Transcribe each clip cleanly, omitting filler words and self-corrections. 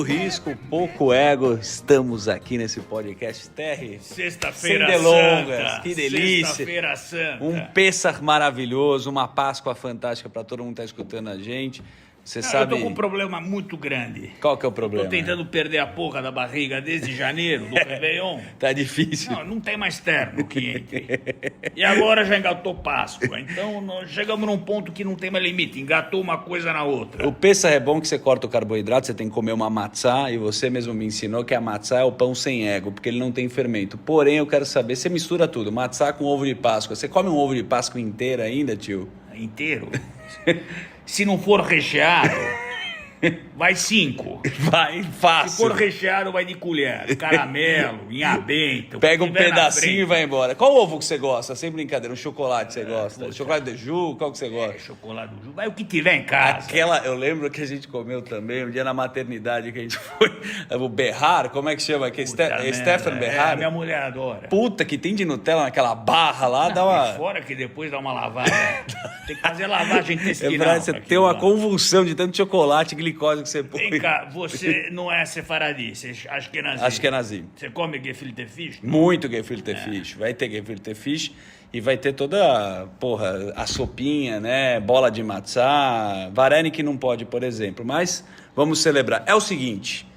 Muito risco, pouco ego. Estamos aqui nesse podcast Terry. Sexta-feira sem delongas, Santa. que delícia. Sexta-feira Santa. Um Pêssar maravilhoso, uma Páscoa fantástica para todo mundo que está escutando a gente. Você sabe... Eu tô com um problema muito grande. Qual que é o problema? Tô tentando perder a porra da barriga desde janeiro, do Réveillon. Tá difícil. Não tem mais terno que entre. E agora já engatou Páscoa. Então nós chegamos num ponto que não tem mais limite. Engatou uma coisa na outra. O Pêssar é bom que você corta o carboidrato, você tem que comer uma matzá, e você mesmo me ensinou que a matzá é o pão sem ego, porque ele não tem fermento. Porém, eu quero saber, você mistura tudo, matzá com ovo de Páscoa. Você come um ovo de Páscoa inteiro ainda, tio? Inteiro? Se não for recheado, vai 5. Vai fácil. Se for recheado, vai de colher. Caramelo, inhabento. Pega um pedacinho e vai embora. Qual ovo que você gosta? Sem brincadeira, um chocolate você gosta? Chocolate de Ju, qual que você gosta? Chocolate de Ju. Vai o que tiver em casa. Eu lembro que a gente comeu também, um dia na maternidade que a gente foi, o Berrar, como é que chama aqui? Stefan Berrar? Minha mulher adora. Puta, que tem de Nutella naquela barra lá, dá uma... Fora que depois dá uma lavada. Tem que fazer lavagem intestinal. É verdade, você tem uma convulsão de tanto chocolate, glicose que você põe. Vem cá, você não é sefaradi, você acha que é nazi. Acho que é nazi. Você come gefilte fish? Muito gefilte fish. Vai ter gefilte fish e vai ter toda, a sopinha, né? Bola de matzá, varene que não pode, por exemplo. Mas vamos celebrar. É o seguinte,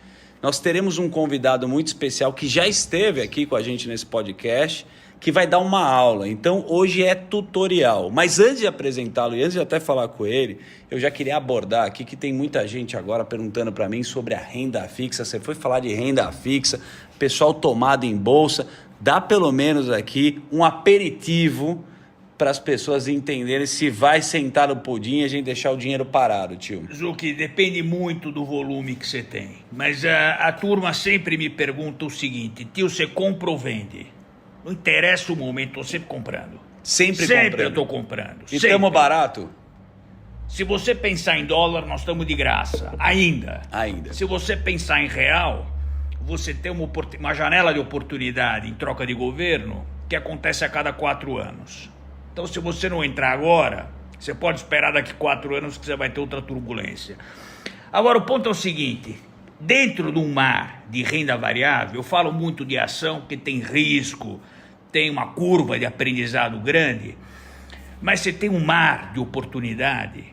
nós teremos um convidado muito especial que já esteve aqui com a gente nesse podcast, que vai dar uma aula. Então, hoje é tutorial. Mas antes de apresentá-lo e antes de até falar com ele, eu já queria abordar aqui que tem muita gente agora perguntando para mim sobre a renda fixa. Você foi falar de renda fixa, pessoal tomado em bolsa. Dá pelo menos aqui um aperitivo para as pessoas entenderem se vai sentar no pudim e a gente deixar o dinheiro parado, tio. Zuki, depende muito do volume que você tem. Mas a turma sempre me pergunta o seguinte: tio, você compra ou vende? Não interessa o momento, estou sempre comprando. Sempre eu estou comprando. E estamos barato? Se você pensar em dólar, nós estamos de graça. Ainda. Se você pensar em real, você tem uma janela de oportunidade em troca de governo que acontece a cada 4 anos. Então, se você não entrar agora, você pode esperar daqui 4 anos que você vai ter outra turbulência. Agora, o ponto é o seguinte: dentro de um mar de renda variável, eu falo muito de ação porque tem risco, tem uma curva de aprendizado grande, mas você tem um mar de oportunidade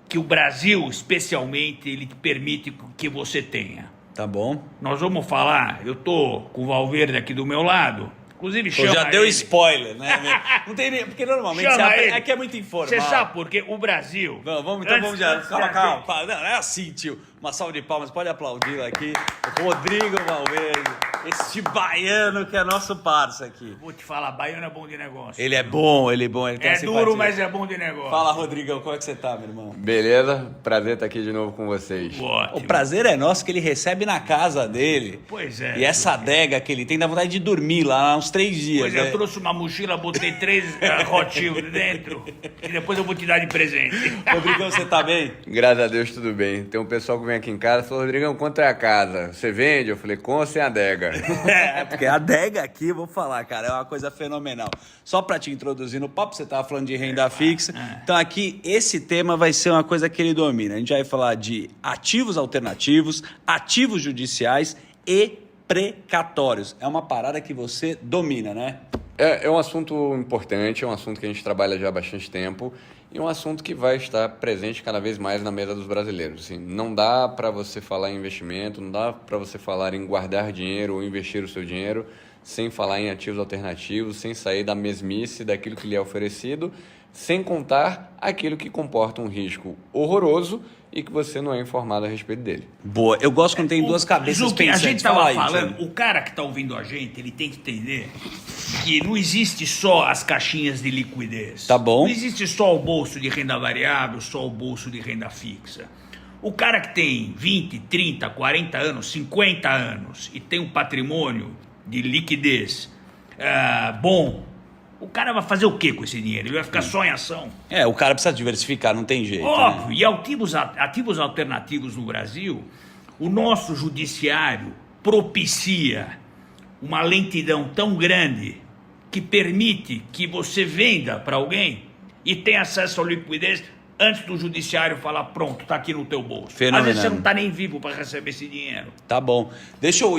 que o Brasil, especialmente, ele te permite que você tenha. Tá bom. Nós vamos falar, eu tô com o Valverde aqui do meu lado, inclusive chama já deu ele. Spoiler, né? Não tem nem, porque normalmente aqui é muito informal. Você sabe por quê? O Brasil... Vamos já. Calma. Não é assim, tio. Uma salva de palmas, pode aplaudir aqui. Rodrigo Valverde, este baiano que é nosso parça aqui. Vou te falar, baiano é bom de negócio. Ele é bom. Ele tem duro, mas é bom de negócio. Fala, Rodrigão, como é que você tá, meu irmão? Beleza? Prazer estar aqui de novo com vocês. Ótimo. O prazer é nosso que ele recebe na casa dele. Pois é. E essa adega que ele tem, dá vontade de dormir lá uns 3 dias. Pois é, eu trouxe uma mochila, botei 3 Hot dentro e depois eu vou te dar de presente. Rodrigão, você tá bem? Graças a Deus, tudo bem. Tem um pessoal que vem aqui em casa e falou: Rodrigão, quanto é a casa? Você vende? Eu falei: com ou sem adega? Porque a adega aqui, vou falar, cara, é uma coisa fenomenal. Só pra te introduzir no papo, você tava falando de renda fixa. Então aqui, esse tema vai ser uma coisa que ele domina. A gente vai falar de ativos alternativos, ativos judiciais e precatórios. É uma parada que você domina, né? É um assunto importante, é um assunto que a gente trabalha já há bastante tempo e um assunto que vai estar presente cada vez mais na mesa dos brasileiros. Assim, não dá para você falar em investimento, não dá para você falar em guardar dinheiro ou investir o seu dinheiro sem falar em ativos alternativos, sem sair da mesmice daquilo que lhe é oferecido, sem contar aquilo que comporta um risco horroroso e que você não é informado a respeito dele. Boa, eu gosto quando tem duas cabeças pensantes. A gente estava falando, o cara que está ouvindo a gente, ele tem que entender que não existe só as caixinhas de liquidez. Tá bom. Não existe só o bolso de renda variável, só o bolso de renda fixa. O cara que tem 20, 30, 40 anos, 50 anos e tem um patrimônio de liquidez bom, o cara vai fazer o que com esse dinheiro? Ele vai ficar só em ação? O cara precisa diversificar, não tem jeito. Óbvio, né? E ativos alternativos no Brasil, o nosso judiciário propicia uma lentidão tão grande que permite que você venda para alguém e tenha acesso à liquidez antes do judiciário falar, pronto, tá aqui no teu bolso. Fenomenal. Às vezes você não tá nem vivo para receber esse dinheiro. Tá bom.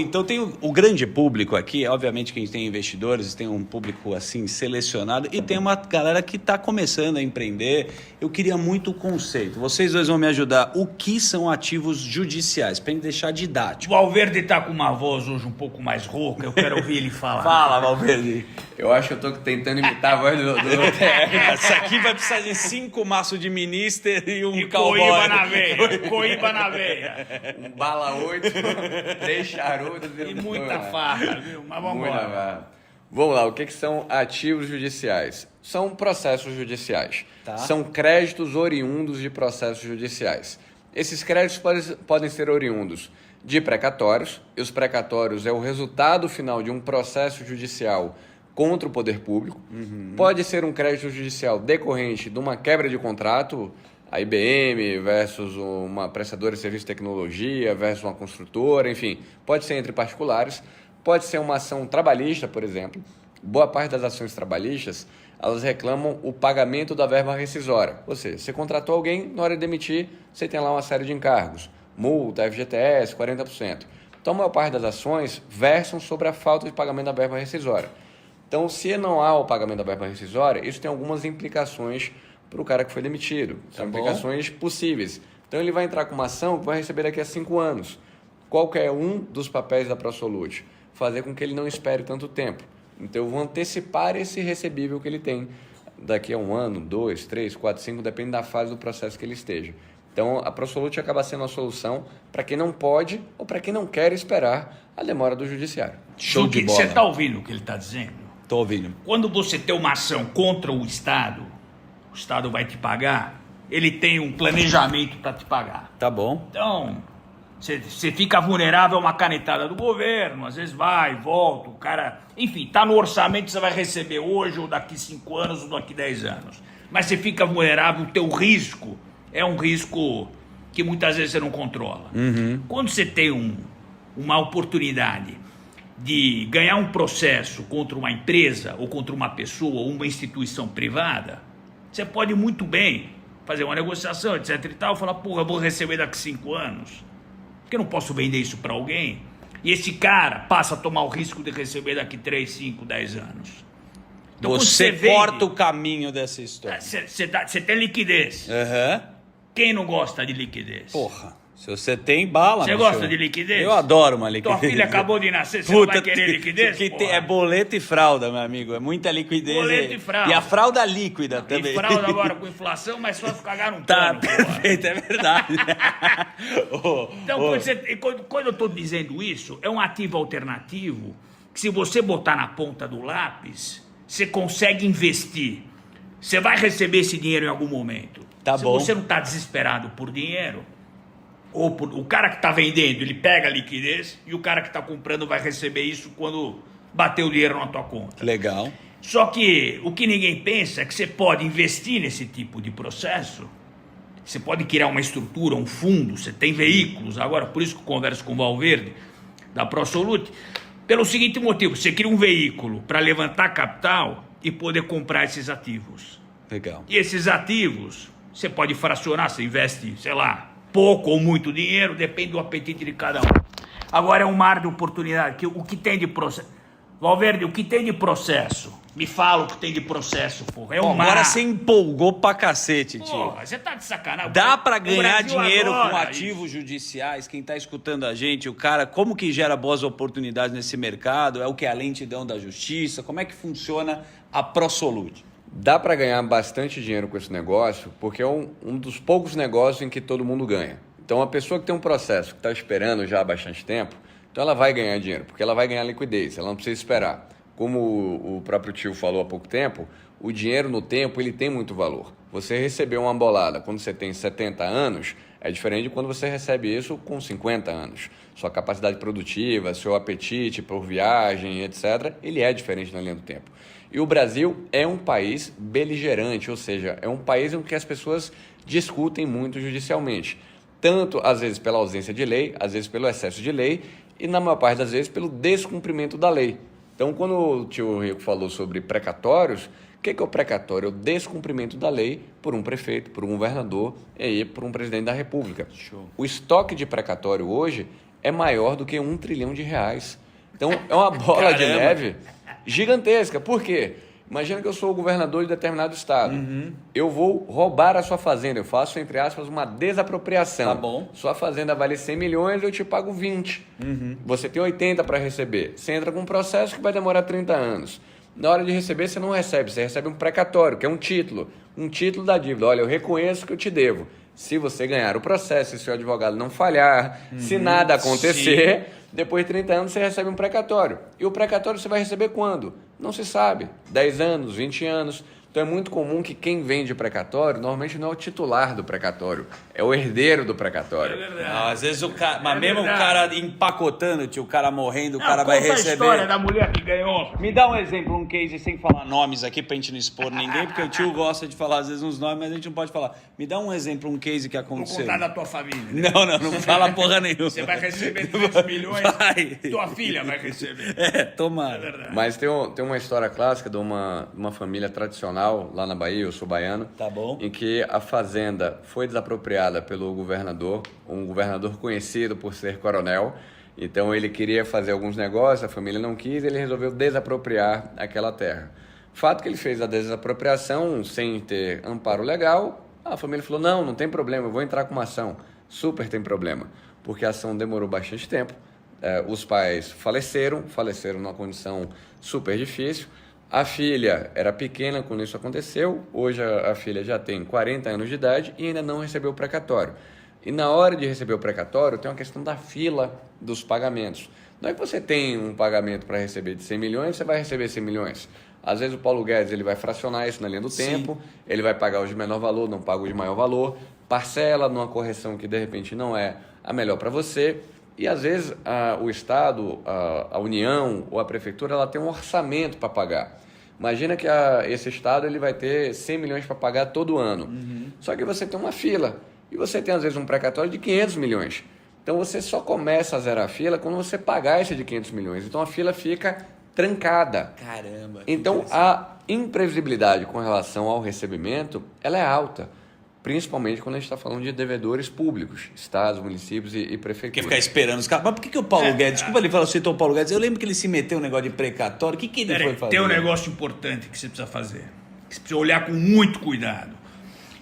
Então tem o grande público aqui, obviamente que a gente tem investidores, tem um público assim selecionado e tem uma galera que está começando a empreender. Eu queria muito o conceito. Vocês dois vão me ajudar. O que são ativos judiciais? Para gente deixar O didático. Valverde tá com uma voz hoje um pouco mais rouca, eu quero ouvir ele falar. Fala, Valverde. Eu acho que eu tô tentando imitar a voz do Essa aqui vai precisar de 5 maços de minister e um E cowboy. coíba na veia. Um bala 8, 3 charutos E muita farra, viu? Mas vamos Muita embora. farra. Vamos lá, o que são ativos judiciais? São processos judiciais. Tá. São créditos oriundos de processos judiciais. Esses créditos podem ser oriundos de precatórios, e os precatórios é o resultado final de um processo judicial contra o poder público. Pode ser um crédito judicial decorrente de uma quebra de contrato, a IBM versus uma prestadora de serviço de tecnologia versus uma construtora, enfim, pode ser entre particulares, pode ser uma ação trabalhista, por exemplo. Boa parte das ações trabalhistas, elas reclamam o pagamento da verba rescisória. Ou seja, você contratou alguém, na hora de demitir, você tem lá uma série de encargos, multa, FGTS, 40%. Então, a maior parte das ações versam sobre a falta de pagamento da verba rescisória. Então, se não há o pagamento da verba rescisória, isso tem algumas implicações para o cara que foi demitido. São implicações possíveis. Então, ele vai entrar com uma ação que vai receber daqui a 5 anos. Qualquer um dos papéis da ProSolute, fazer com que ele não espere tanto tempo. Então, eu vou antecipar esse recebível que ele tem daqui a 1 ano, 2, 3, 4, 5, depende da fase do processo que ele esteja. Então, a ProSolute acaba sendo a solução para quem não pode ou para quem não quer esperar a demora do judiciário. Show de bola. Você está ouvindo o que ele está dizendo? Tô ouvindo. Quando você tem uma ação contra o Estado vai te pagar, ele tem um planejamento para te pagar. Tá bom. Então, você fica vulnerável a uma canetada do governo, às vezes vai, volta, o cara... Enfim, tá no orçamento que você vai receber hoje, ou daqui 5 anos, ou daqui 10 anos. Mas você fica vulnerável, o teu risco é um risco que muitas vezes você não controla. Quando você tem uma oportunidade de ganhar um processo contra uma empresa, ou contra uma pessoa, ou uma instituição privada, você pode muito bem fazer uma negociação, etc e tal, falar, porra, eu vou receber daqui 5 anos. Porque eu não posso vender isso para alguém. E esse cara passa a tomar o risco de receber daqui 3, 5, 10 anos. Então, você corta o caminho dessa história. Você tem liquidez. Quem não gosta de liquidez? Porra, se você tem bala... Você gosta de liquidez? Eu adoro uma liquidez. Tua filha acabou de nascer, você não vai querer liquidez? É boleto e fralda, meu amigo. É muita liquidez. Boleto e fralda. E a fralda líquida também. E fralda agora com inflação, mas só se cagar um Tá, pano. perfeito, é verdade. Então, quando eu estou dizendo isso, é um ativo alternativo que, se você botar na ponta do lápis, você consegue investir. Você vai receber esse dinheiro em algum momento. Tá se bom. você não está desesperado por dinheiro, ou o cara que está vendendo, ele pega a liquidez, e o cara que está comprando vai receber isso quando bater o dinheiro na tua conta. Legal. Só que o que ninguém pensa é que você pode investir nesse tipo de processo. Você pode criar uma estrutura, um fundo, você tem veículos. Agora, por isso que eu converso com o Valverde, da ProSolute, pelo seguinte motivo: você cria um veículo para levantar capital e poder comprar esses ativos. Legal. E esses ativos, você pode fracionar, você investe, sei lá, pouco ou muito dinheiro, depende do apetite de cada um. Agora é um mar de oportunidade. O que tem de processo? Valverde, o que tem de processo? Me fala o que tem de processo, porra. É um mar. Agora você empolgou pra cacete, tio. Porra, você tá de sacanagem. Dá pra ganhar Brasil dinheiro agora, com ativos judiciais? Quem tá escutando a gente, o cara, como que gera boas oportunidades nesse mercado? É o que é a lentidão da justiça? Como é que funciona a ProSolute? Dá para ganhar bastante dinheiro com esse negócio, porque é um dos poucos negócios em que todo mundo ganha. Então, a pessoa que tem um processo que está esperando já há bastante tempo, então ela vai ganhar dinheiro, porque ela vai ganhar liquidez, ela não precisa esperar. Como o próprio tio falou há pouco tempo, o dinheiro no tempo ele tem muito valor. Você receber uma bolada quando você tem 70 anos é diferente de quando você recebe isso com 50 anos. Sua capacidade produtiva, seu apetite por viagem, etc., ele é diferente na linha do tempo. E o Brasil é um país beligerante, ou seja, é um país em que as pessoas discutem muito judicialmente. Tanto, às vezes, pela ausência de lei, às vezes pelo excesso de lei e, na maior parte das vezes, pelo descumprimento da lei. Então, quando o tio Rico falou sobre precatórios, O que é o precatório? É o descumprimento da lei por um prefeito, por um governador e aí por um presidente da República. Show. O estoque de precatório hoje é maior do que R$1 trilhão. Então, é uma bola de neve gigantesca. Por quê? Imagina que eu sou o governador de determinado estado. Eu vou roubar a sua fazenda. Eu faço, entre aspas, uma desapropriação. Tá bom. Sua fazenda vale 100 milhões, eu te pago 20. Você tem 80 para receber. Você entra com um processo que vai demorar 30 anos. Na hora de receber, você não recebe. Você recebe um precatório, que é um título da dívida. Olha, eu reconheço que eu te devo. Se você ganhar o processo, se o seu advogado não falhar, se nada acontecer, depois de 30 anos você recebe um precatório. E o precatório você vai receber quando? Não se sabe. 10 anos, 20 anos. Então é muito comum que quem vende precatório, normalmente não é o titular do precatório, é o herdeiro do precatório. Não, às vezes o cara, mas mesmo o cara empacotando, tio, o cara morrendo, o cara vai receber. A história da mulher que ganhou. Me dá um exemplo, um case sem falar nomes aqui pra gente não expor ninguém, porque o tio gosta de falar às vezes uns nomes, mas a gente não pode falar. Me dá um exemplo, um case que aconteceu. Vou contar da tua família. Não fala porra nenhuma. Você vai receber 200 milhões, tua filha vai receber. Tomara. Mas tem uma história clássica de uma família tradicional lá na Bahia, eu sou baiano, Tá bom. em que a fazenda foi desapropriada pelo governador, um governador conhecido por ser coronel. Então ele queria fazer alguns negócios, a família não quis, ele resolveu desapropriar aquela terra. Fato que ele fez a desapropriação sem ter amparo legal, a família falou, não tem problema, eu vou entrar com uma ação. Super tem problema, porque a ação demorou bastante tempo, os pais faleceram numa condição super difícil. A filha era pequena quando isso aconteceu, hoje a filha já tem 40 anos de idade e ainda não recebeu o precatório. E na hora de receber o precatório, tem uma questão da fila dos pagamentos. Não é que você tem um pagamento para receber de 100 milhões, você vai receber 100 milhões. Às vezes o Paulo Guedes ele vai fracionar isso na linha do tempo, ele vai pagar os de menor valor, não paga os de maior valor, parcela numa correção que de repente não é a melhor para você. E às vezes o Estado, a União ou a Prefeitura ela tem um orçamento para pagar. Imagina que esse Estado ele vai ter 100 milhões para pagar todo ano. Só que você tem uma fila e você tem às vezes um precatório de 500 milhões. Então você só começa a zerar a fila quando você pagar esse de 500 milhões. Então a fila fica trancada. Caramba. Então a imprevisibilidade com relação ao recebimento ela é alta. Principalmente quando a gente está falando de devedores públicos, estados, municípios e prefeituras. Porque ficar esperando os caras. Mas por que o Paulo Guedes... Desculpa, ele falou, citou o Paulo Guedes. Eu lembro que ele se meteu um negócio de precatório. O que ele foi fazer? Tem um negócio importante que você precisa fazer. Que você precisa olhar com muito cuidado.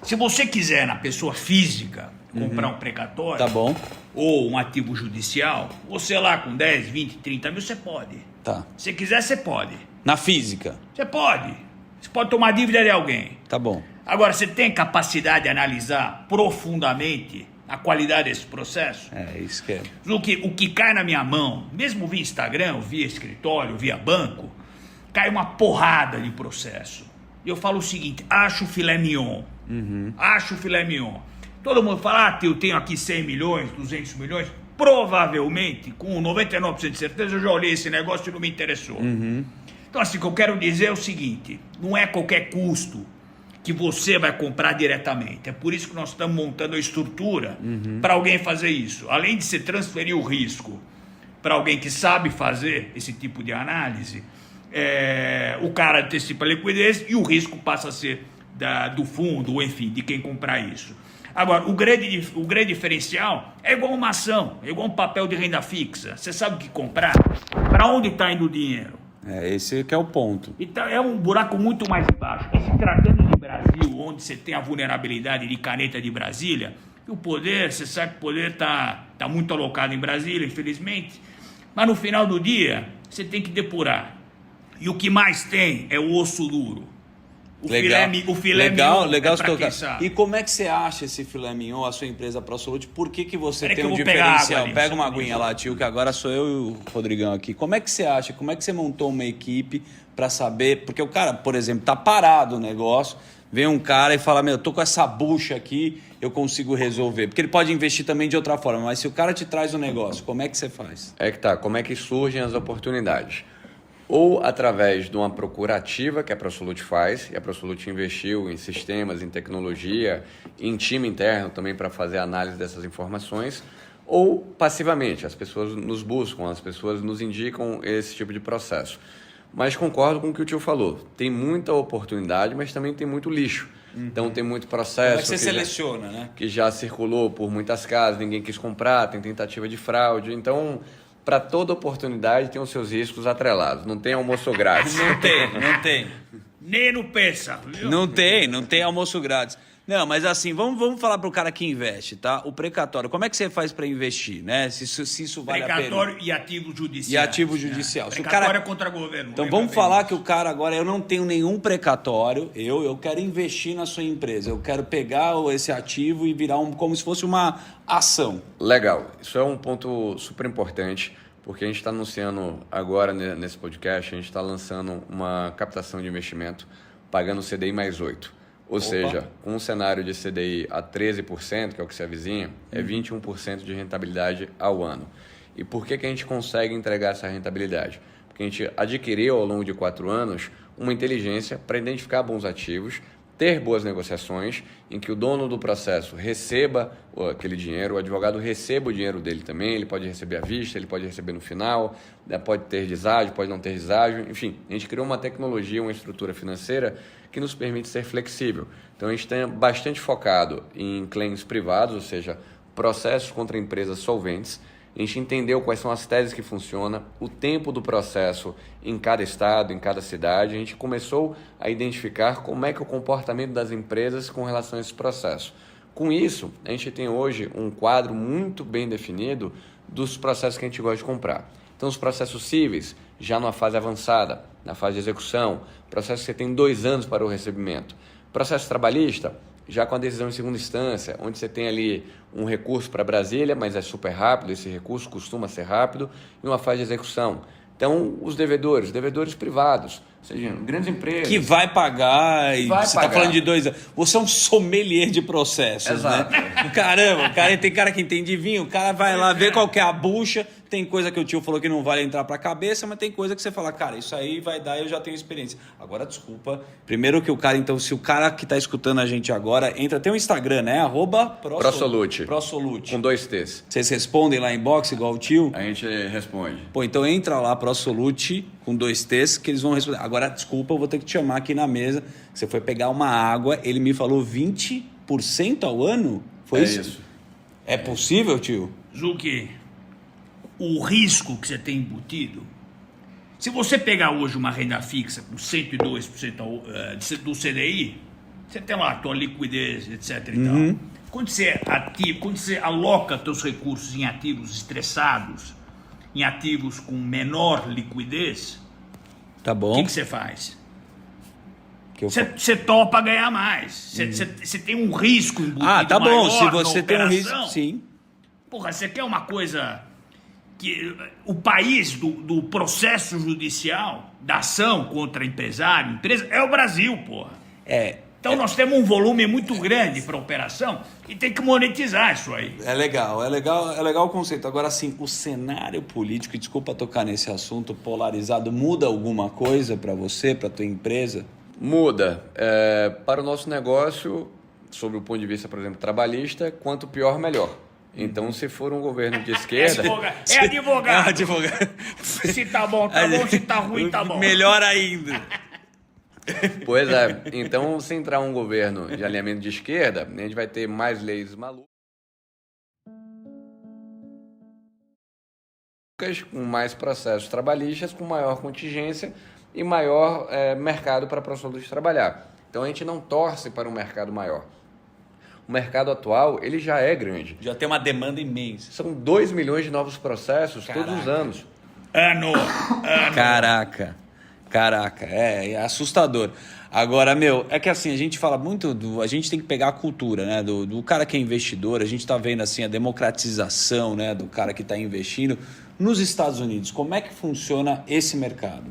Se você quiser, na pessoa física, comprar um precatório... Tá bom. Ou um ativo judicial, você lá com 10, 20, 30 mil, você pode. Tá. Se quiser, você pode. Na física? Você pode. Você pode tomar dívida de alguém. Tá bom. Agora, você tem capacidade de analisar profundamente a qualidade desse processo? É, isso que é. O que cai na minha mão, mesmo via Instagram, via escritório, via banco, cai uma porrada de processo. E eu falo o seguinte, acho filé mignon. Acho filé mignon. Todo mundo fala, eu tenho aqui 100 milhões, 200 milhões. Provavelmente, com 99% de certeza, eu já olhei esse negócio e não me interessou. Então, assim, o que eu quero dizer é o seguinte, não é qualquer custo que você vai comprar diretamente. É por isso que nós estamos montando a estrutura para alguém fazer isso. Além de se transferir o risco para alguém que sabe fazer esse tipo de análise, o cara antecipa a liquidez e o risco passa a ser do fundo, ou enfim, de quem comprar isso. Agora, o grande diferencial é igual uma ação, é igual um papel de renda fixa. Você sabe o que comprar? Para onde está indo o dinheiro? Esse que é o ponto. Então é um buraco muito mais baixo. E se tratando de Brasil, onde você tem a vulnerabilidade de caneta de Brasília, e o poder, você sabe que o poder está muito alocado em Brasília, infelizmente, mas no final do dia, você tem que depurar. E o que mais tem é o osso duro. O filé mignon legal é pra quem sabe. E como é que você acha esse filé mignon, a sua empresa ProSolute? Por que você Peraí tem que eu um vou pegar diferencial? água ali, Pega uma só um aguinha lá, tio, que agora sou eu e o Rodrigão aqui. Como é que você acha? Como é que você montou uma equipe para saber? Porque o cara, por exemplo, tá parado o negócio, vem um cara e fala, eu tô com essa bucha aqui, eu consigo resolver. Porque ele pode investir também de outra forma, mas se o cara te traz um negócio, como é que você faz? Como é que surgem as oportunidades? Ou através de uma procura ativa que a ProSolute faz, e a ProSolute investiu em sistemas, em tecnologia, em time interno também para fazer a análise dessas informações, ou passivamente, as pessoas nos buscam, as pessoas nos indicam esse tipo de processo. Mas concordo com o que o tio falou. Tem muita oportunidade, mas também tem muito lixo. Então tem muito processo Como é que você seleciona, né? Que já circulou por muitas casas, ninguém quis comprar, tem tentativa de fraude. Então, para toda oportunidade tem os seus riscos atrelados. Não tem almoço grátis. Não tem. Nem no pensa, viu? Não tem almoço grátis. Não, mas assim, vamos falar pro cara que investe, tá? O precatório, como é que você faz para investir, né? Se isso vale a pena. Precatório e ativo judicial. E ativo judicial. Se o Precatório cara... é contra governo. Então vamos falar que o cara agora, eu não tenho nenhum precatório, eu quero investir na sua empresa, eu quero pegar esse ativo e virar como se fosse uma ação. Legal, isso é um ponto super importante, porque a gente está anunciando agora nesse podcast, a gente está lançando uma captação de investimento pagando CDI mais 8. Ou seja, com um cenário de CDI a 13%, que é o que se avizinha, é 21% de rentabilidade ao ano. E por que a gente consegue entregar essa rentabilidade? Porque a gente adquiriu ao longo de 4 anos uma inteligência para identificar bons ativos, ter boas negociações, em que o dono do processo receba aquele dinheiro, o advogado receba o dinheiro dele também, ele pode receber à vista, ele pode receber no final, pode ter deságio, pode não ter deságio, enfim, a gente criou uma tecnologia, uma estrutura financeira que nos permite ser flexível. Então a gente está bastante focado em claims privados, ou seja, processos contra empresas solventes. A gente entendeu quais são as teses que funcionam, o tempo do processo em cada estado, em cada cidade. A gente começou a identificar como é que é o comportamento das empresas com relação a esse processo. Com isso, a gente tem hoje um quadro muito bem definido dos processos que a gente gosta de comprar. Então, os processos cíveis, já numa fase avançada, na fase de execução, processo que você tem 2 anos para o recebimento. Processo trabalhista, já com a decisão em segunda instância, onde você tem ali um recurso para Brasília, mas é super rápido, esse recurso costuma ser rápido, e uma fase de execução. Então, os devedores privados, ou seja, grandes empresas. Que vai pagar, e você está falando de 2 anos. Você é um sommelier de processos, exato, né? Caramba, tem cara que entende vinho, o cara vai lá ver qual que é a bucha. Tem coisa que o tio falou que não vale entrar para a cabeça, mas tem coisa que você fala, cara, isso aí vai dar, eu já tenho experiência. Agora, desculpa. Primeiro que o cara, então, se o cara que está escutando a gente agora, entra, tem um Instagram, né? @Prosolute. Prosolute. Com 2 T's. Vocês respondem lá em box igual o tio? A gente responde. Pô, então entra lá, Prosolute, com 2 T's, que eles vão responder. Agora, desculpa, eu vou ter que te chamar aqui na mesa. Você foi pegar uma água, ele me falou 20% ao ano? Foi isso? É possível, tio? Zuki, o risco que você tem embutido, se você pegar hoje uma renda fixa com 102% do CDI, você tem lá a tua liquidez, etc. E tal. Quando você aloca teus recursos em ativos estressados, em ativos com menor liquidez, tá bom. O que você faz? Você topa ganhar mais. Você tem um risco embutido maior. Tá bom, se você tem um risco, sim. Porra, você quer uma coisa que o país do processo judicial, da ação contra empresário, empresa, é o Brasil, porra. Então nós temos um volume muito grande para operação e tem que monetizar isso aí. É legal o conceito. Agora, assim, o cenário político, e desculpa tocar nesse assunto polarizado, muda alguma coisa para você, para tua empresa? Muda. Para o nosso negócio, sob o ponto de vista, por exemplo, trabalhista, quanto pior, melhor. Então, se for um governo de esquerda... É advogado. Se tá bom, tá bom. Se tá ruim, tá bom. Melhor ainda. Pois é. Então, se entrar um governo de alinhamento de esquerda, a gente vai ter mais leis malucas, com mais processos trabalhistas, com maior contingência e maior mercado para a Prosolute trabalhar. Então, a gente não torce para um mercado maior. O mercado atual, ele já é grande. Já tem uma demanda imensa. São 2 milhões de novos processos todos os anos. Ano. Caraca, é assustador. Agora, é que assim, a gente fala muito a gente tem que pegar a cultura, né, do cara que é investidor. A gente está vendo assim a democratização, né, do cara que está investindo. Nos Estados Unidos, como é que funciona esse mercado?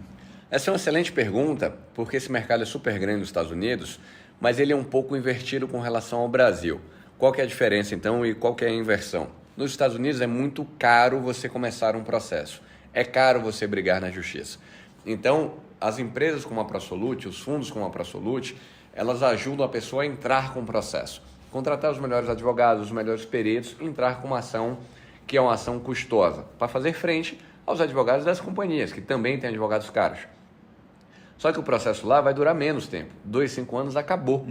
Essa é uma excelente pergunta, porque esse mercado é super grande nos Estados Unidos, mas ele é um pouco invertido com relação ao Brasil. Qual que é a diferença, então, e qual que é a inversão? Nos Estados Unidos é muito caro você começar um processo. É caro você brigar na justiça. Então, as empresas como a Prosolute, os fundos como a Prosolute, elas ajudam a pessoa a entrar com o processo. Contratar os melhores advogados, os melhores peritos, entrar com uma ação que é uma ação custosa, para fazer frente aos advogados das companhias, que também têm advogados caros. Só que o processo lá vai durar menos tempo. 2, 5 anos acabou.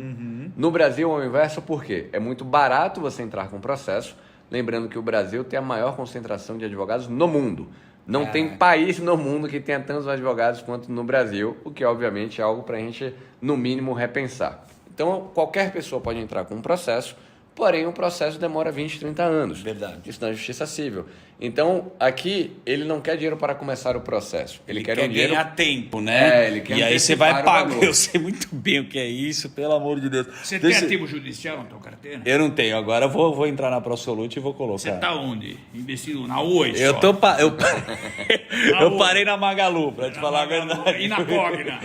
No Brasil, ao inverso, por quê? É muito barato você entrar com o processo. Lembrando que o Brasil tem a maior concentração de advogados no mundo. Não tem país no mundo que tenha tantos advogados quanto no Brasil, o que obviamente é algo para a gente, no mínimo, repensar. Então, qualquer pessoa pode entrar com um processo, porém o processo demora 20, 30 anos. Verdade. Isso na justiça civil. Então, aqui, ele não quer dinheiro para começar o processo. Ele quer um dinheiro... ganhar tempo, né? Ele quer e aí você vai pagar. pagar. Eu sei muito bem o que é isso, pelo amor de Deus. Você tem ativo judicial na tua carteira? Eu não tenho. Agora eu vou entrar na ProSolute e vou colocar. Você tá onde? Investido na Oi só? Eu parei na Magalu, para te falar a verdade. E na Cogna?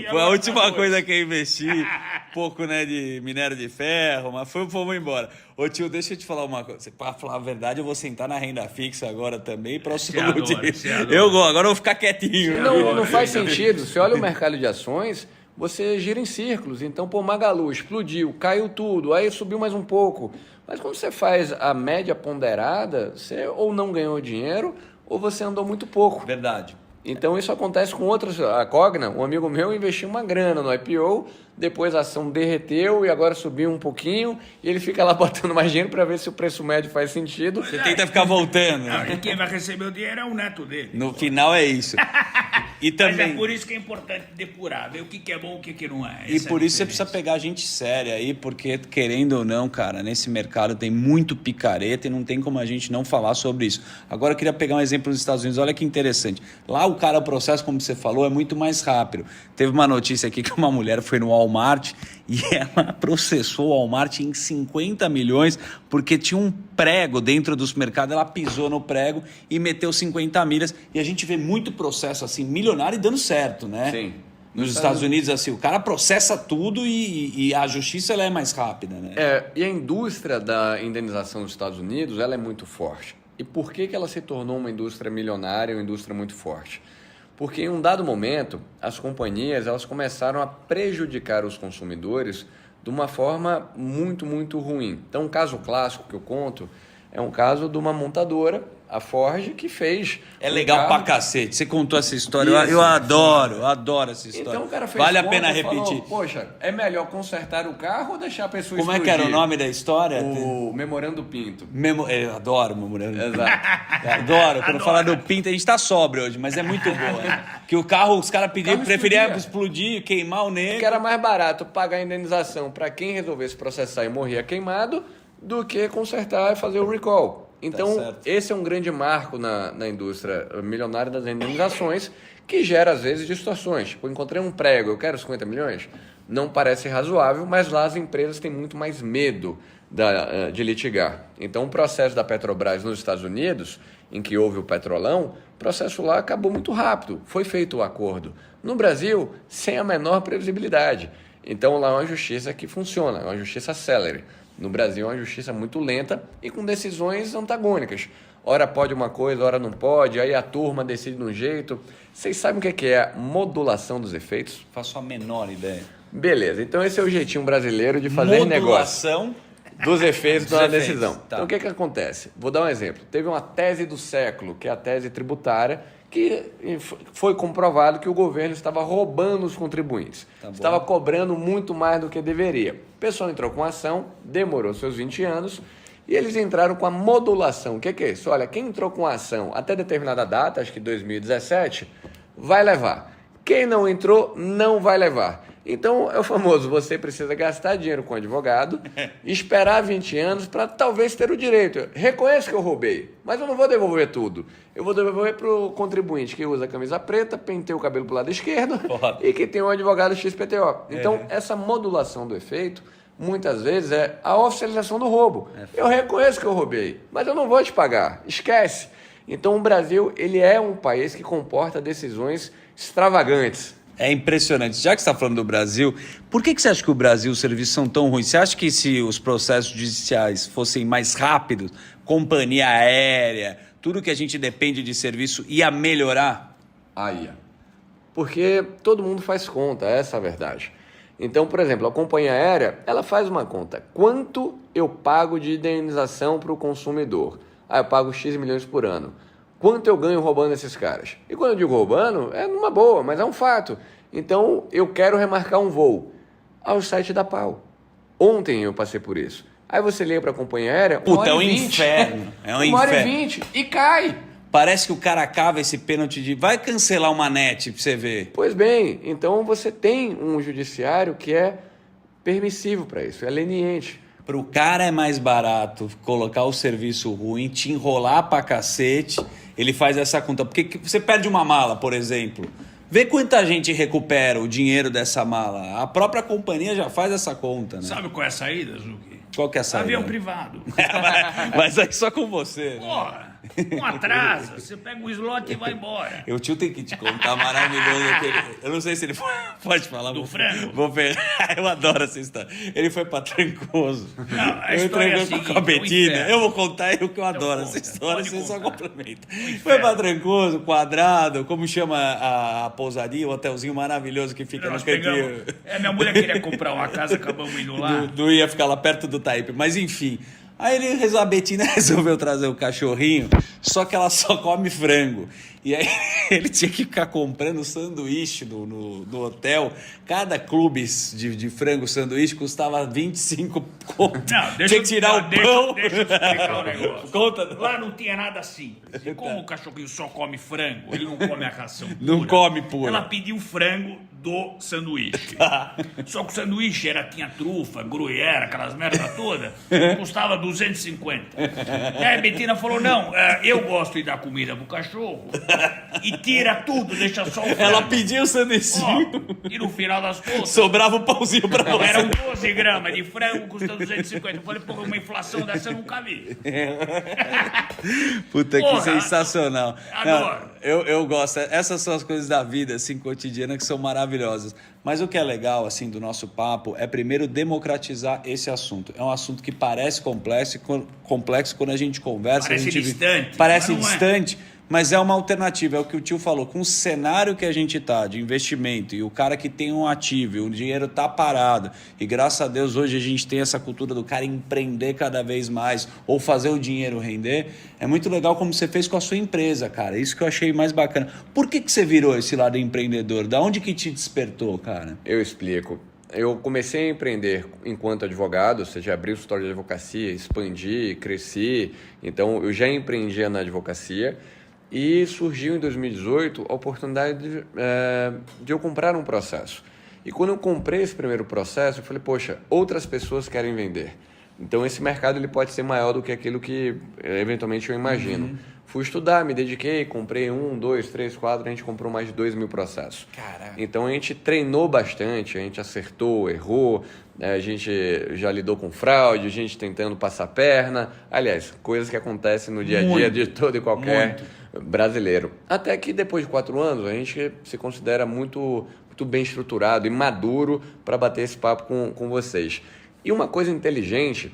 Foi a última coisa que eu investi. Um pouco, né, de minério de ferro, mas fomos embora. Ô tio, deixa eu te falar uma coisa. Para falar a verdade, eu vou sentar na renda fixa agora também, ProSolute. Agora eu vou ficar quietinho. Não faz sentido. Você olha o mercado de ações, você gira em círculos. Então, Magalu explodiu, caiu tudo, aí subiu mais um pouco. Mas quando você faz a média ponderada, você ou não ganhou dinheiro ou você andou muito pouco. Verdade. Então isso acontece com outras. A Cogna, um amigo meu investiu uma grana no IPO, depois a ação derreteu e agora subiu um pouquinho e ele fica lá botando mais dinheiro para ver se o preço médio faz sentido. Você tenta ficar voltando. E quem vai receber o dinheiro é o neto dele. No final é isso. E também... Mas é por isso que é importante depurar, ver o que é bom e o que não é. E por isso você precisa pegar gente séria aí, porque querendo ou não, cara, nesse mercado tem muito picareta e não tem como a gente não falar sobre isso. Agora eu queria pegar um exemplo dos Estados Unidos, olha que interessante. Lá o processo, como você falou, é muito mais rápido. Teve uma notícia aqui que uma mulher foi no Walmart e ela processou o Walmart em 50 milhões porque tinha um prego dentro dos mercados, ela pisou no prego e meteu 50 milhas. E a gente vê muito processo assim, milionário e dando certo, né? Sim. Nos Estados Unidos, assim, o cara processa tudo e a justiça ela é mais rápida, né? E a indústria da indenização nos Estados Unidos, ela é muito forte. E por que ela se tornou uma indústria milionária, uma indústria muito forte? Porque em um dado momento, as companhias elas começaram a prejudicar os consumidores de uma forma muito, muito ruim. Então, um caso clássico que eu conto é um caso de uma montadora, a Ford, que fez... É legal pra cacete. Você contou essa história. Eu adoro essa história. Então o cara fez vale a pena repetir. Falou, poxa, é melhor consertar o carro ou deixar a pessoa Como explodir? É que era o nome da história? O Memorando Pinto. Eu adoro o Memorando Pinto. Exato. Adoro. Quando fala do Pinto, a gente tá sóbrio hoje, mas é muito boa. Né? Que o carro, os caras preferiam explodir, queimar o negro. Que era mais barato pagar a indenização para quem resolvesse processar e morria queimado do que consertar e fazer o recall. Então, esse é um grande marco na indústria milionária das indenizações, que gera, às vezes, distorções. Tipo, encontrei um prego, eu quero 50 milhões? Não parece razoável, mas lá as empresas têm muito mais medo de litigar. Então, o processo da Petrobras nos Estados Unidos, em que houve o petrolão, o processo lá acabou muito rápido, foi feito o acordo. No Brasil, sem a menor previsibilidade. Então, lá é uma justiça que funciona, é uma justiça célere. No Brasil é uma justiça muito lenta e com decisões antagônicas. Ora pode uma coisa, ora não pode, aí a turma decide de um jeito. Vocês sabem o que é a modulação dos efeitos? Faço a menor ideia. Beleza, então esse é o jeitinho brasileiro de fazer negócio. Modulação dos efeitos da decisão. Tá. Então o que acontece? Vou dar um exemplo. Teve uma tese do século, que é a tese tributária, que foi comprovado que o governo estava roubando os contribuintes. Estava cobrando muito mais do que deveria. O pessoal entrou com a ação, demorou seus 20 anos, e eles entraram com a modulação. O que é isso? Olha, quem entrou com a ação até determinada data, acho que 2017, vai levar. Quem não entrou, não vai levar. Então, é o famoso, você precisa gastar dinheiro com advogado, esperar 20 anos para talvez ter o direito. Reconheço que eu roubei, mas eu não vou devolver tudo. Eu vou devolver para o contribuinte que usa a camisa preta, penteia o cabelo para o lado esquerdo e que tem um advogado XPTO. Então, essa modulação do efeito, muitas vezes, é a oficialização do roubo. Eu reconheço que eu roubei, mas eu não vou te pagar. Esquece. Então, o Brasil ele é um país que comporta decisões extravagantes. É impressionante. Já que você está falando do Brasil, por que você acha que o Brasil, os serviços são tão ruins? Você acha que se os processos judiciais fossem mais rápidos, companhia aérea, tudo que a gente depende de serviço ia melhorar? Ia. Porque todo mundo faz conta, essa é a verdade. Então, por exemplo, a companhia aérea, ela faz uma conta. Quanto eu pago de indenização para o consumidor? Eu pago X milhões por ano. Quanto eu ganho roubando esses caras? E quando eu digo roubando, é numa boa, mas é um fato. Então, eu quero remarcar um voo. Ao site da pau. Ontem eu passei por isso. Aí você liga para a companhia aérea, puta, é um inferno. É um 1h20 e cai. Parece que o cara cava esse pênalti de... Vai cancelar uma net pra você ver. Pois bem, então você tem um judiciário que é permissivo para isso, é leniente. Para o cara é mais barato colocar o serviço ruim, te enrolar pra cacete, ele faz essa conta. Porque você perde uma mala, por exemplo, vê quanta gente recupera o dinheiro dessa mala. A própria companhia já faz essa conta, né? Sabe qual é a saída, Zucchi? Qual que é a saída? Avião privado. Mas aí só com você. Porra, não atrasa, você pega o slot e vai embora. O tio tem que te contar maravilhoso. Eu não sei se ele pode falar. Do frango? Vou pegar. Eu adoro essa história. Ele foi pra Trancoso. Não, a história é a seguinte, com a Betina. inferno. Eu vou contar eu que eu adoro conta, essa história. Você só contar. complementa. Foi pra Trancoso, quadrado, como chama a pousadia, o hotelzinho maravilhoso que fica Nós no cantinho. minha mulher queria comprar uma casa, acabamos indo lá. Não ia ficar lá perto do Taípe. Mas enfim. Aí a Betina resolveu trazer o cachorrinho, só que ela só come frango. E aí ele tinha que ficar comprando sanduíche no hotel. Cada clube de frango sanduíche custava 25 conto. Tinha que tirar o pão. Deixa eu explicar o negócio. Conta. Lá não tinha nada simples. E como o cachorrinho só come frango, ele não come a ração pura. Não come pura. Ela pediu frango do sanduíche. Só que o sanduíche tinha trufa, gruyère, aquelas merda toda, custava 250. E aí a Betina falou, não, eu gosto de dar comida pro cachorro e tira tudo, deixa só o frango. Ela pediu o sanduichinho. E no final das contas... sobrava um pãozinho pra você. Eram 12 gramas de frango, custando 250. Eu falei, pô, uma inflação dessa eu nunca vi. Puta, Porra, que sensacional. Adoro. Não, eu gosto. Essas são as coisas da vida, assim, cotidiana, que são maravilhosas. Mas o que é legal, assim, do nosso papo é, primeiro, democratizar esse assunto. É um assunto que parece complexo quando a gente conversa. Parece distante. Parece distante. Mas é uma alternativa, é o que o tio falou. Com o cenário que a gente está de investimento e o cara que tem um ativo, e o dinheiro está parado, e graças a Deus hoje a gente tem essa cultura do cara empreender cada vez mais ou fazer o dinheiro render, é muito legal como você fez com a sua empresa, cara. Isso que eu achei mais bacana. Por que você virou esse lado empreendedor? Da onde que te despertou, cara? Eu explico. Eu comecei a empreender enquanto advogado, ou seja, abri o escritório de advocacia, expandi, cresci. Então, eu já empreendia na advocacia. E surgiu em 2018 a oportunidade de eu comprar um processo. E quando eu comprei esse primeiro processo, eu falei, poxa, outras pessoas querem vender. Então esse mercado ele pode ser maior do que aquilo que eventualmente eu imagino. Uhum. Fui estudar, me dediquei, comprei 1, 2, 3, 4, a gente comprou mais de 2.000 processos. Caraca. Então a gente treinou bastante, a gente acertou, errou, a gente já lidou com fraude, a gente tentando passar perna. Aliás, coisas que acontecem no dia a dia de todo e qualquer brasileiro. Até que depois de 4 anos, a gente se considera muito bem estruturado e maduro para bater esse papo com vocês. E uma coisa inteligente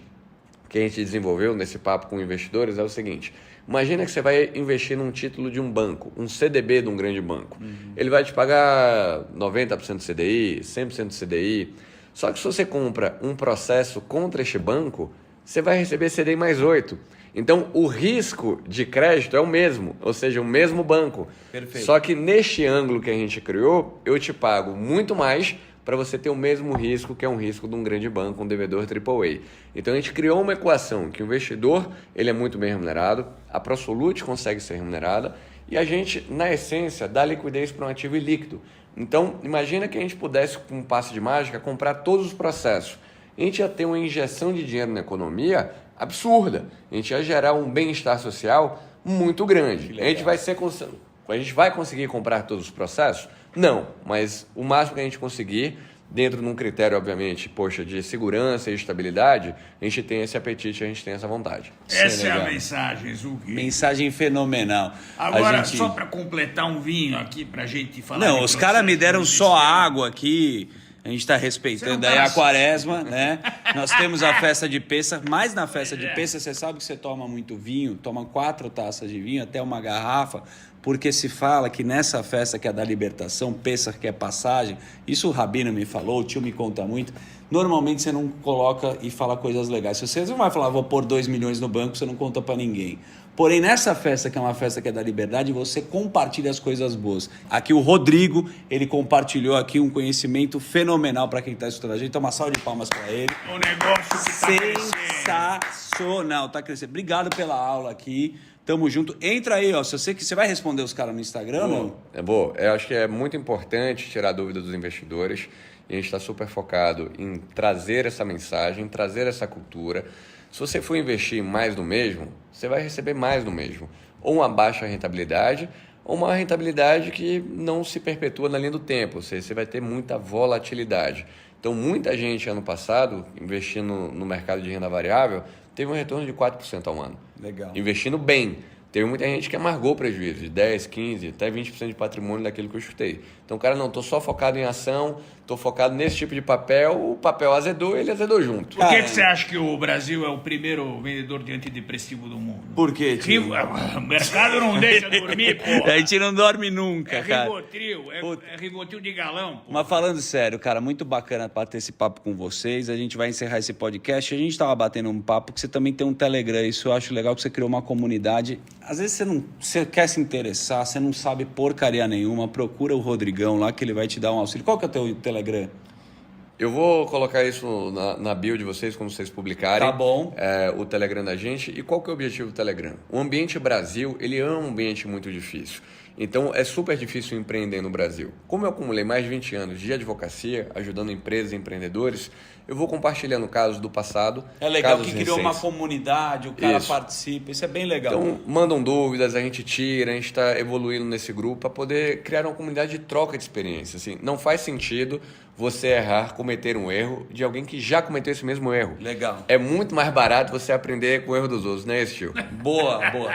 que a gente desenvolveu nesse papo com investidores é o seguinte: imagina que você vai investir num título de um banco, um CDB de um grande banco. Uhum. Ele vai te pagar 90% do CDI, 100% do CDI. Só que se você compra um processo contra este banco, você vai receber CDI mais 8%. Então, o risco de crédito é o mesmo, ou seja, o mesmo banco. Perfeito. Só que neste ângulo que a gente criou, eu te pago muito mais para você ter o mesmo risco, que é um risco de um grande banco, um devedor AAA. Então, a gente criou uma equação que o investidor ele é muito bem remunerado, a ProSolute consegue ser remunerada e a gente, na essência, dá liquidez para um ativo ilíquido. Então, imagina que a gente pudesse, com um passe de mágica, comprar todos os processos. A gente ia ter uma injeção de dinheiro na economia absurda. A gente ia gerar um bem-estar social muito grande. A gente vai conseguir comprar todos os processos? Não, mas o máximo que a gente conseguir, dentro de um critério, obviamente, de segurança e estabilidade, a gente tem esse apetite, a gente tem essa vontade. Essa é a mensagem, Zucchi. Mensagem fenomenal. Agora, só para completar um vinho aqui, para a gente falar... Não, os caras me deram só água aqui... A gente está respeitando aí a quaresma, né? Nós temos a festa de Pêssego, mas na festa de Pêssego você sabe que você toma muito vinho, toma 4 taças de vinho, até uma garrafa, porque se fala que nessa festa que é da libertação, Pêssar, que é passagem, isso o Rabino me falou, o tio me conta muito, normalmente você não coloca e fala coisas legais. Se você não vai falar, vou pôr 2 milhões no banco, você não conta para ninguém. Porém, nessa festa, que é uma festa que é da liberdade, você compartilha as coisas boas. Aqui o Rodrigo, ele compartilhou aqui um conhecimento fenomenal para quem está estudando a gente. Então, uma salva de palmas para ele. O negócio que sensacional, tá crescendo. Obrigado pela aula aqui. Tamo junto. Entra aí, ó. Se você vai responder os caras no Instagram, ou não? É bom. Eu acho que é muito importante tirar dúvida dos investidores. E a gente está super focado em trazer essa mensagem, trazer essa cultura. Se você for investir mais no mesmo, você vai receber mais no mesmo. Ou uma baixa rentabilidade, ou uma rentabilidade que não se perpetua na linha do tempo. Ou seja, você vai ter muita volatilidade. Então, muita gente, ano passado, investindo no mercado de renda variável, teve um retorno de 4% ao ano. Legal. Investindo bem. Teve muita gente que amargou prejuízo de 10, 15, até 20% de patrimônio daquilo que eu chutei. Então, cara, não, estou só focado em ação, estou focado nesse tipo de papel, o papel azedou, ele azedou junto. Por que você acha que o Brasil é o primeiro vendedor de antidepressivo do mundo? Por quê, tio? O mercado não deixa dormir, pô. A gente não dorme nunca, cara. É Rivotril de galão, pô. Mas falando sério, cara, muito bacana bater esse papo com vocês. A gente vai encerrar esse podcast. A gente estava batendo um papo que você também tem um Telegram. Isso eu acho legal, que você criou uma comunidade. Às vezes você quer se interessar, você não sabe porcaria nenhuma, procura o Rodrigão lá que ele vai te dar um auxílio. Qual que é o teu Telegram? Eu vou colocar isso na bio de vocês, quando vocês publicarem. Tá bom. O Telegram da gente. E qual que é o objetivo do Telegram? O ambiente Brasil, ele é um ambiente muito difícil. Então, é super difícil empreender no Brasil. Como eu acumulei mais de 20 anos de advocacia, ajudando empresas e empreendedores, eu vou compartilhando casos do passado. É legal casos que criou recentes. uma comunidade, o cara Isso. participa, isso é bem legal. Então, mandam dúvidas, a gente tira, a gente está evoluindo nesse grupo para poder criar uma comunidade de troca de experiência. Assim, não faz sentido você errar, cometer um erro de alguém que já cometeu esse mesmo erro. Legal. É muito mais barato você aprender com o erro dos outros, não é isso, tio? Boa, boa.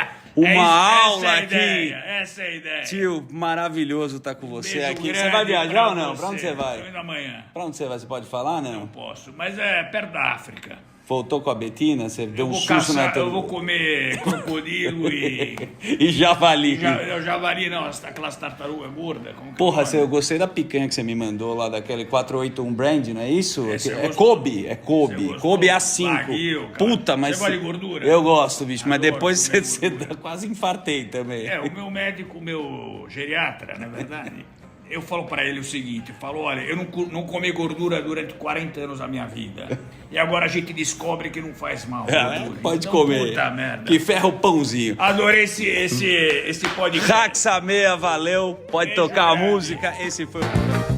Aula aqui. Essa é a ideia. Tio, maravilhoso estar com você Beijo aqui. Você grande vai viajar pra ou não? Pra onde você. você vai? Tô indo amanhã. Pra onde você vai? Você pode falar, não? Não posso, mas é perto da África. Voltou com a Betina? Você deu Eu um vou susto na caçar, eu vou comer crocodilo e... E javali. Javali não, aquelas tartarugas gordas. Como que Porra, é o nome? eu gostei da picanha que você me mandou lá, daquele 481 brand, não é isso? Esse eu É gosto. Kobe, é Você Kobe. gostou? Kobe A5. Barril, cara. Puta, mas... Você gosta de gordura? Eu gosto, bicho, mas Adoro depois comer você gordura. quase infartei também. O meu médico, o meu geriatra, na verdade, eu falo pra ele o seguinte, eu falo, olha, eu não comi gordura durante 40 anos da minha vida. E agora a gente descobre que não faz mal. Gordura. Pode Então, comer. Puta merda. Que ferra o pãozinho. Adorei esse podcast. Raxa Meia, valeu. Pode Beijo tocar a grande. música. Esse foi o...